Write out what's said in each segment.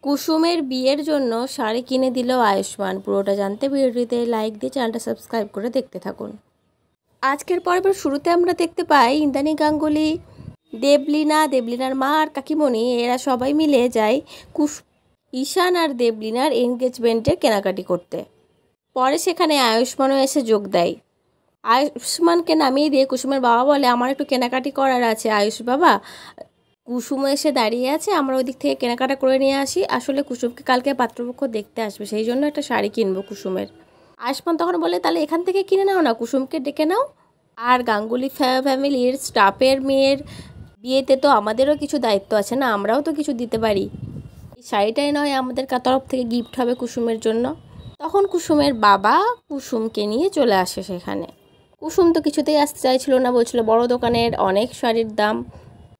কুসুমের বিয়ের জন্য শাড়ি কিনে দিল আয়ুষ্মান। পুরোটা জানতে ভিডিওটিতে লাইক দিয়ে চ্যানেলটা সাবস্ক্রাইব করে দেখতে থাকুন। আজকের পর্বের শুরুতে আমরা দেখতে পাই ইন্দ্রাণী গাঙ্গুলি, দেবলীনার মা আর কাকিমণি এরা সবাই মিলে যায় ঈশান আর দেবলীনার এনগেজমেন্টের কেনাকাটি করতে। পরে সেখানে আয়ুষ্মানও এসে যোগ দেয়। আয়ুষ্মানকে নামিয়ে দিয়ে কুসুমের বাবা বলে, আমার একটু কেনাকাটি করার আছে আয়ুষ বাবা। কুসুম এসে দাঁড়িয়ে আছে, আমরা ওই দিক থেকে কেনাকাটা করে নিয়ে আসি। আসলে কুসুমকে কালকে পাত্রপক্ষ দেখতে আসবে, সেই জন্য একটা শাড়ি কিনবো কুসুমের। আয়ুষ্মান তখন বলে, তাহলে এখান থেকে কিনে নাও না, কুসুমকে ডেকে নাও। আর গাঙ্গুলি ফ্যামিলির স্টাফের মেয়ের বিয়েতে তো আমাদেরও কিছু দায়িত্ব আছে না, আমরাও তো কিছু দিতে পারি। এই শাড়িটাই নয় আমাদের তরফ থেকে গিফট হবে কুসুমের জন্য। তখন কুসুমের বাবা কুসুমকে নিয়ে চলে আসে সেখানে। কুসুম তো কিছুতেই আসতে চাইছিল না, বলছিল বড় দোকানের অনেক শাড়ির দাম,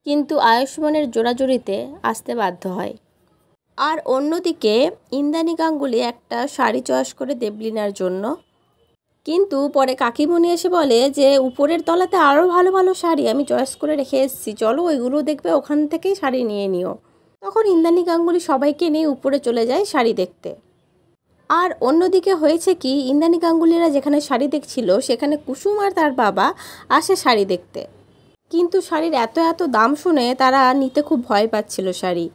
কিন্তু আয়ুষ্মানের জোরাজুরিতে আসতে বাধ্য হয়। আর অন্যদিকে ইন্দ্রাণী গাঙ্গুলি একটা শাড়ি চয়েস করে দেবলীনার জন্য, কিন্তু পরে কাকিমণি এসে বলে যে উপরের তলাতে আরও ভালো ভালো শাড়ি আমি চয়েস করে রেখে এসেছি, চলো ওইগুলো দেখবে, ওখান থেকেই শাড়ি নিয়ে নিও। তখন ইন্দ্রাণী গাঙ্গুলি সবাইকে নিয়ে উপরে চলে যায় শাড়ি দেখতে। আর অন্যদিকে হয়েছে কি, ইন্দ্রাণী গাঙ্গুলিরা যেখানে শাড়ি দেখছিল সেখানে কুসুম আর তার বাবা আসে শাড়ি দেখতে, কিন্তু শাড়ির এত এত দাম শুনে তারা নিতে খুব ভয় পাচ্ছিল শাড়ি।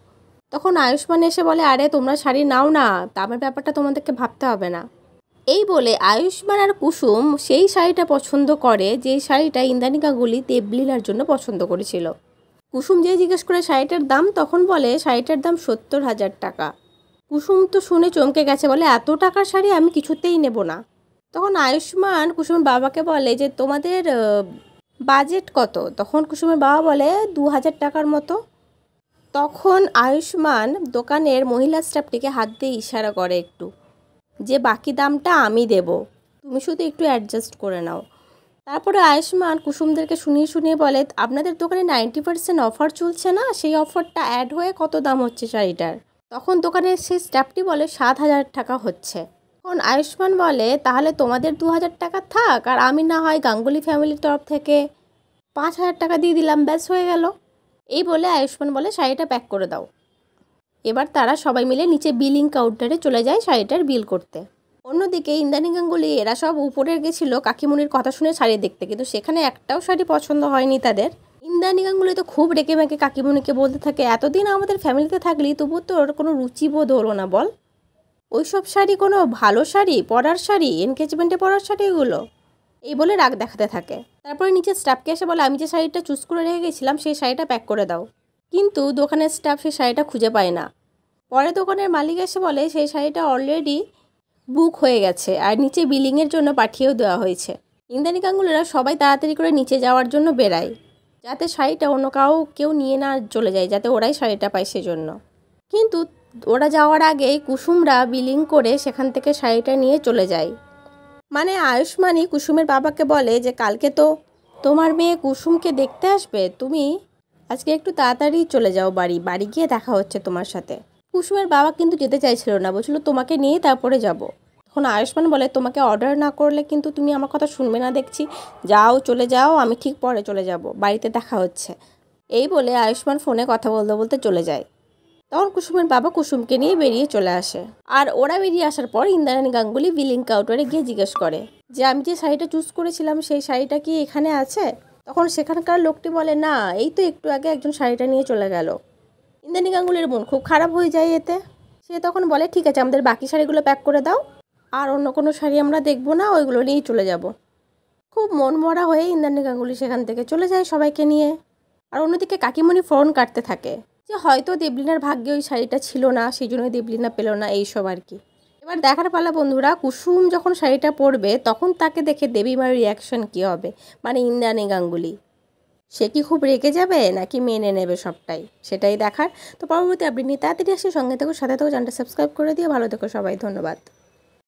তখন আয়ুষ্মান এসে বলে, আরে তোমরা শাড়ি নাও না, দামের ব্যাপারটা তোমাদেরকে ভাবতে হবে না। এই বলে আয়ুষ্মান আর কুসুম সেই শাড়িটা পছন্দ করে, যেই শাড়িটা ইন্দ্রাণী গাঙ্গুলি দেবলীনার জন্য পছন্দ করেছিল। কুসুম যেই জিজ্ঞেস করে শাড়িটার দাম, তখন বলে শাড়িটার দাম 70,000 টাকা। কুসুম তো শুনে চমকে গেছে, বলে এত টাকার শাড়ি আমি কিছুতেই নেব না। তখন আয়ুষ্মান কুসুমের বাবাকে বলে যে তোমাদের বাজেট কত? তখন কুসুমের বাবা বলে 2,000 টাকার মতো। তখন আয়ুষ্মান দোকানের মহিলা স্টাফটিকে হাত দিয়ে ইশারা করে একটু, যে বাকি দামটা আমি দেব, তুমি শুধু একটু অ্যাডজাস্ট করে নাও। তারপরে আয়ুষ্মান কুসুমদেরকে শুনিয়ে শুনিয়ে বলে, আপনাদের দোকানে 90% অফার চলছে না, সেই অফারটা অ্যাড হয়ে কত দাম হচ্ছে শাড়িটার? তখন দোকানের সেই স্টাফটি বলে 7,000 টাকা হচ্ছে। তখন আয়ুষ্মান বলে, তাহলে তোমাদের 2,000 টাকা থাক, আর আমি না হয় গাঙ্গুলি ফ্যামিলির তরফ থেকে 5,000 টাকা দিয়ে দিলাম, ব্যাস হয়ে গেল। এই বলে আয়ুষ্মান বলে, শাড়িটা প্যাক করে দাও। এবার তারা সবাই মিলে নিচে বিলিং কাউন্টারে চলে যায় শাড়িটার বিল করতে। অন্যদিকে ইন্দ্রাণী গাঙ্গুলি এরা সব উপরে গেছিলো কাকিমণির কথা শুনে শাড়ি দেখতে, কিন্তু সেখানে একটাও শাড়ি পছন্দ হয়নি তাদের। ইন্দ্রাণী গাঙ্গুলি তো খুব রেগে মেগে কাকিমণিকে বলতে থাকে, এতদিন আমাদের ফ্যামিলিতে থাকলি তবু তোর কোনো রুচিবোধ হলো না বল? ওইসব শাড়ি কোনো ভালো শাড়ি, পরার শাড়ি, এনগেজমেন্টে পরার শাড়ি এগুলো? এই বলে রাগ দেখাতে থাকে। তারপরে নিচে স্টাফকে এসে বলে, আমি যে শাড়িটা চুজ করে রেখে গেছিলাম সেই শাড়িটা প্যাক করে দাও। কিন্তু দোকানের স্টাফ সেই শাড়িটা খুঁজে পায় না। পরে দোকানের মালিক এসে বলে সেই শাড়িটা অলরেডি বুক হয়ে গেছে আর নিচে বিলিংয়ের জন্য পাঠিয়েও দেওয়া হয়েছে। ইন্দ্রাণী গাঙ্গুলিরা সবাই তাড়াতাড়ি করে নিচে যাওয়ার জন্য বেরায়, যাতে শাড়িটা অন্য কেউ নিয়ে না চলে যায়, যাতে ওরাই শাড়িটা পায় সেজন্য। কিন্তু ওরা যাওয়ার আগেই কুসুমরা বিলিং করে সেখান থেকে শাড়িটা নিয়ে চলে যায়। মানে আয়ুষ্মানই কুসুমের বাবাকে বলে যে কালকে তো তোমার মেয়ে কুসুমকে দেখতে আসবে, তুমি আজকে একটু তাড়াতাড়ি চলে যাও বাড়ি গিয়ে দেখা হচ্ছে তোমার সাথে। কুসুমের বাবা কিন্তু যেতে চাইছিল না, বলছিল তোমাকে নিয়ে তারপরে যাব। তখন আয়ুষ্মান বলে, তোমাকে অর্ডার না করলে কিন্তু তুমি আমার কথা শুনবে না দেখছি, যাও চলে যাও, আমি ঠিক পরে চলে যাব, বাড়িতে দেখা হচ্ছে। এই বলে আয়ুষ্মান ফোনে কথা বলতে বলতে চলে যায়। তখন কুসুমের বাবা কুসুমকে নিয়ে বেরিয়ে চলে আসে। আর ওরা বেরিয়ে আসার পর ইন্দ্রাণী গাঙ্গুলি বিলিং কাউন্টারে গিয়ে জিজ্ঞেস করে যে আমি যে শাড়িটা চুজ করেছিলাম সেই শাড়িটা কি এখানে আছে? তখন সেখানকার লোকটি বলে, না, এই তো একটু আগে একজন শাড়িটা নিয়ে চলে গেল। ইন্দ্রাণী গাঙ্গুলির মন খুব খারাপ হয়ে যায় এতে। সে তখন বলে, ঠিক আছে, আমাদের বাকি শাড়িগুলো প্যাক করে দাও, আর অন্য কোনো শাড়ি আমরা দেখবো না, ওইগুলো নিয়েই চলে যাব। খুব মন মরা হয়ে ইন্দ্রাণী গাঙ্গুলি সেখান থেকে চলে যায় সবাইকে নিয়ে। আর অন্যদিকে কাকিমণি ফোন কাটতে থাকে যে হয়তো দেবলীনার ভাগ্যে ওই শাড়িটা ছিল না, সেই জন্যই দেবলীনা পেল না, এইসব আর কি। এবার দেখার পালা বন্ধুরা, কুসুম যখন শাড়িটা পরবে তখন তাকে দেখে দেবীমার রিয়াকশন কী হবে, মানে ইন্দ্রাণী গাঙ্গুলি সে কি খুব রেগে যাবে নাকি মেনে নেবে সবটাই, সেটাই দেখার। তো পরবর্তী আপডেট নিয়ে তাড়াতাড়ি আসে, সঙ্গে থেকো, সাথে থেকো, চ্যানেলটা সাবস্ক্রাইব করে দিয়ে ভালো থেকো সবাই, ধন্যবাদ।